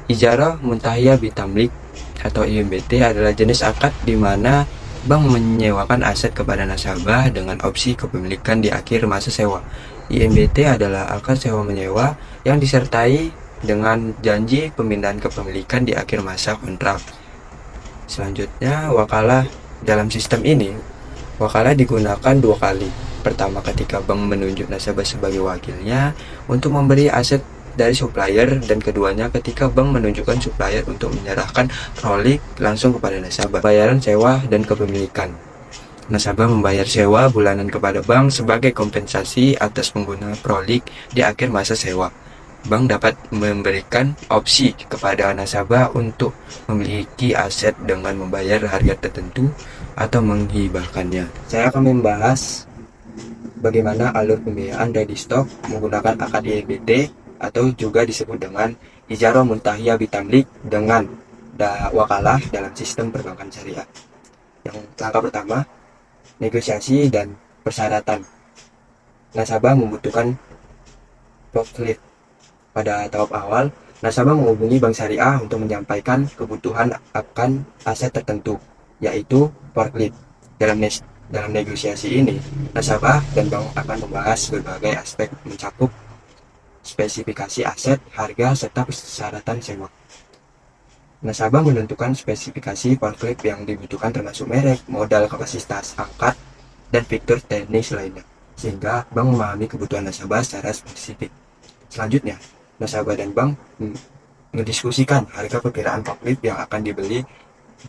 Ijarah Muntahiyah Bitamlik atau IMBT adalah jenis akad di mana bank menyewakan aset kepada nasabah dengan opsi kepemilikan di akhir masa sewa. IMBT adalah akad sewa menyewa yang disertai dengan janji pemindahan kepemilikan di akhir masa kontrak. Selanjutnya, wakalah. Dalam sistem ini, wakalah digunakan dua kali. Pertama, ketika bank menunjuk nasabah sebagai wakilnya untuk memberi aset dari supplier, dan keduanya ketika bank menunjukkan supplier untuk menyerahkan prolik langsung kepada nasabah. Bayaran sewa dan kepemilikan. Nasabah membayar sewa bulanan kepada bank sebagai kompensasi atas pengguna prolik di akhir masa sewa. Bank dapat memberikan opsi kepada nasabah untuk memiliki aset dengan membayar harga tertentu atau menghibahkannya. Saya akan membahas bagaimana alur pembiayaan ready stock menggunakan akad IMBT atau juga disebut dengan Ijarah Muntahiyah Bitamlik dengan wakalah dalam sistem perbankan syariah. Yang langkah pertama, negosiasi dan persyaratan. Nasabah membutuhkan forklift. Pada tahap awal, nasabah menghubungi bank syariah untuk menyampaikan kebutuhan akan aset tertentu, yaitu forklift. Dalam negosiasi ini, nasabah dan bank akan membahas berbagai aspek mencakup spesifikasi aset, harga, serta persyaratan sewa. Nasabah menentukan spesifikasi forklift yang dibutuhkan termasuk merek, modal, kapasitas, angkat, dan fitur teknis lainnya, sehingga bank memahami kebutuhan nasabah secara spesifik. Selanjutnya, nasabah dan bank mendiskusikan harga perkiraan forklift yang akan dibeli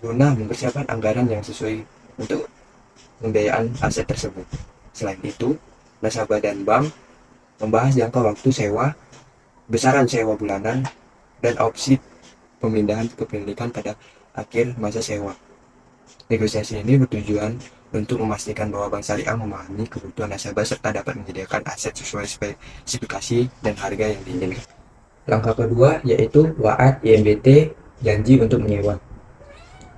guna mempersiapkan anggaran yang sesuai untuk pembiayaan aset tersebut. Selain itu, nasabah dan bank membahas jangka waktu sewa, besaran sewa bulanan, dan opsi pemindahan kepemilikan pada akhir masa sewa. Negosiasi ini bertujuan untuk memastikan bahwa bank syariah memahami kebutuhan nasabah serta dapat menyediakan aset sesuai spesifikasi dan harga yang diinginkan. Langkah kedua yaitu wa'ad IMBT, janji untuk menyewa.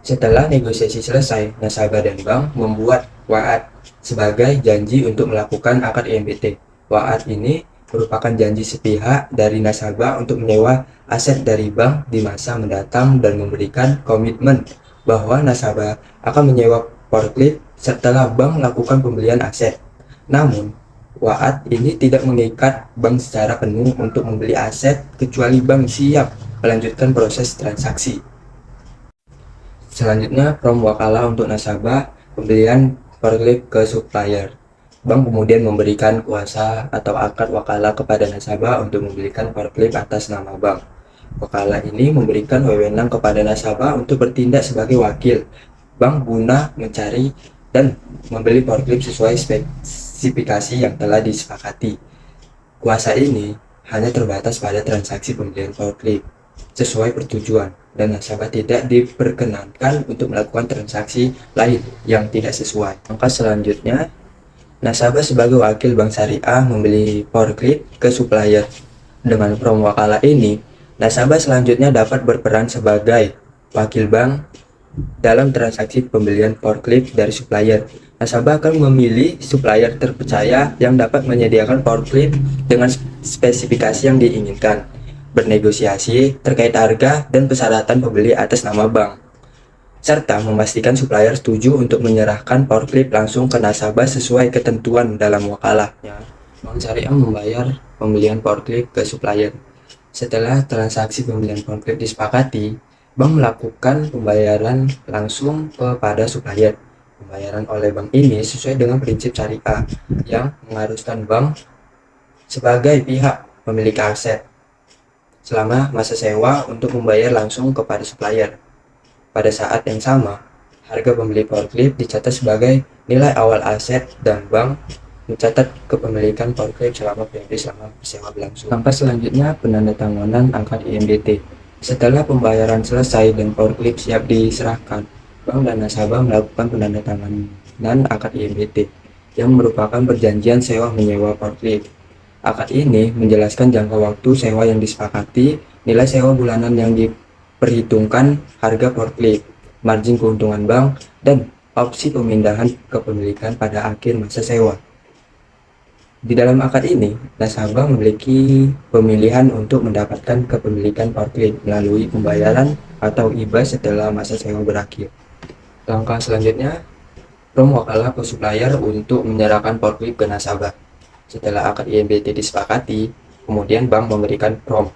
Setelah negosiasi selesai, nasabah dan bank membuat wa'ad sebagai janji untuk melakukan akad IMBT. Wa'ad ini merupakan janji sepihak dari nasabah untuk menyewa aset dari bank di masa mendatang dan memberikan komitmen bahwa nasabah akan menyewa forklift setelah bank melakukan pembelian aset. Namun, wa'ad ini tidak mengikat bank secara penuh untuk membeli aset kecuali bank siap melanjutkan proses transaksi. Selanjutnya, prom wakalah untuk nasabah, pembelian forklift ke supplier. Bank kemudian memberikan kuasa atau akad wakalah kepada nasabah untuk membelikan forklift atas nama bank. Wakalah ini memberikan wewenang kepada nasabah untuk bertindak sebagai wakil bank guna mencari dan membeli forklift sesuai spesifikasi yang telah disepakati. Kuasa ini hanya terbatas pada transaksi pembelian forklift sesuai persetujuan, dan nasabah tidak diperkenankan untuk melakukan transaksi lain yang tidak sesuai. Langkah selanjutnya, nasabah sebagai wakil bank syariah membeli forklift ke supplier. Dengan prom wakalah ini, nasabah selanjutnya dapat berperan sebagai wakil bank dalam transaksi pembelian forklift dari supplier. Nasabah akan memilih supplier terpercaya yang dapat menyediakan forklift dengan spesifikasi yang diinginkan, bernegosiasi terkait harga dan persyaratan pembeli atas nama bank, serta memastikan supplier setuju untuk menyerahkan forklift langsung ke nasabah sesuai ketentuan dalam wakalah. Bank syariah membayar pembelian forklift ke supplier. Setelah transaksi pembelian forklift disepakati, bank melakukan pembayaran langsung kepada supplier. Pembayaran oleh bank ini sesuai dengan prinsip syariah yang mengharuskan bank sebagai pihak pemilik aset selama masa sewa untuk membayar langsung kepada supplier. Pada saat yang sama, harga pembeli forklift dicatat sebagai nilai awal aset dan bank mencatat kepemilikan forklift selama sewa berlangsung. Langkah selanjutnya, penandatanganan akad IMBT. Setelah pembayaran selesai dan forklift siap diserahkan, bank dan nasabah melakukan penandatanganan akad IMBT yang merupakan perjanjian sewa menyewa forklift. Akad ini menjelaskan jangka waktu sewa yang disepakati, nilai sewa bulanan yang diperhitungkan, harga forklift, margin keuntungan bank, dan opsi pemindahan kepemilikan pada akhir masa sewa. Di dalam akad ini, nasabah memiliki pemilihan untuk mendapatkan kepemilikan forklift melalui pembayaran atau hibah setelah masa sewa berakhir. Langkah selanjutnya, Prom wakalah ke supplier untuk menyerahkan forklift ke nasabah. Setelah akad IMBT disepakati, kemudian bank memberikan Prom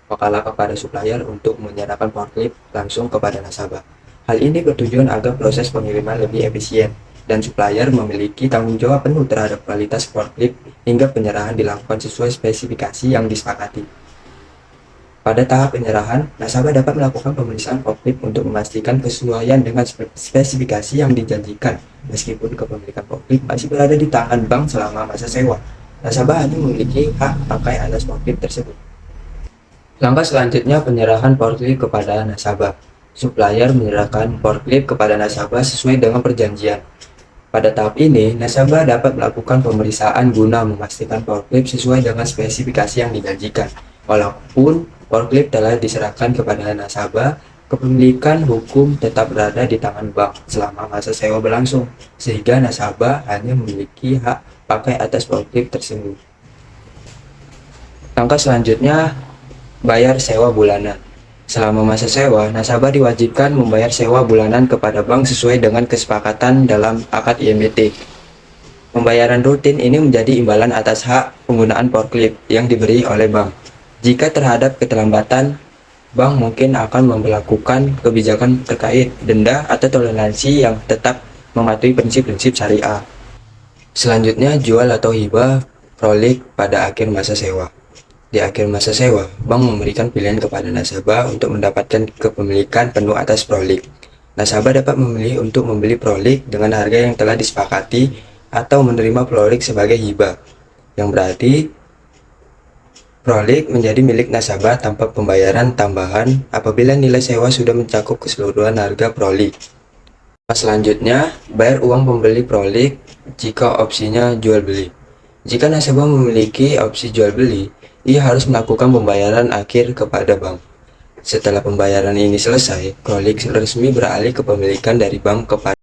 wakalah kepada supplier untuk menyerahkan forklift langsung kepada nasabah. Hal ini bertujuan agar proses pengiriman lebih efisien dan supplier memiliki tanggung jawab penuh terhadap kualitas forklift hingga penyerahan dilakukan sesuai spesifikasi yang disepakati. Pada tahap penyerahan, nasabah dapat melakukan pemeriksaan forklift untuk memastikan kesesuaian dengan spesifikasi yang dijanjikan. Meskipun kepemilikan forklift masih berada di tangan bank selama masa sewa, nasabah hanya memiliki hak pakai atas forklift tersebut. Langkah selanjutnya, penyerahan forklift kepada nasabah. Supplier menyerahkan forklift kepada nasabah sesuai dengan perjanjian. Pada tahap ini, nasabah dapat melakukan pemeriksaan guna memastikan forklift sesuai dengan spesifikasi yang dijanjikan. Walaupun forklift telah diserahkan kepada nasabah, kepemilikan hukum tetap berada di tangan bank selama masa sewa berlangsung, sehingga nasabah hanya memiliki hak pakai atas forklift tersebut. Langkah selanjutnya, bayar sewa bulanan. Selama masa sewa, nasabah diwajibkan membayar sewa bulanan kepada bank sesuai dengan kesepakatan dalam akad IMBT. Pembayaran rutin ini menjadi imbalan atas hak penggunaan forklift yang diberi oleh bank. Jika terhadap keterlambatan, bank mungkin akan memperlakukan kebijakan terkait denda atau toleransi yang tetap mematuhi prinsip-prinsip syariah. Selanjutnya, jual atau hibah prolik pada akhir masa sewa. Di akhir masa sewa, bank memberikan pilihan kepada nasabah untuk mendapatkan kepemilikan penuh atas prolik. Nasabah dapat memilih untuk membeli prolik dengan harga yang telah disepakati atau menerima prolik sebagai hibah, yang berarti prolik menjadi milik nasabah tanpa pembayaran tambahan apabila nilai sewa sudah mencakup keseluruhan harga prolik. Selanjutnya, bayar uang pembeli prolik jika opsinya jual beli. Jika nasabah memiliki opsi jual beli, ia harus melakukan pembayaran akhir kepada bank. Setelah pembayaran ini selesai, prolik resmi beralih kepemilikan dari bank kepada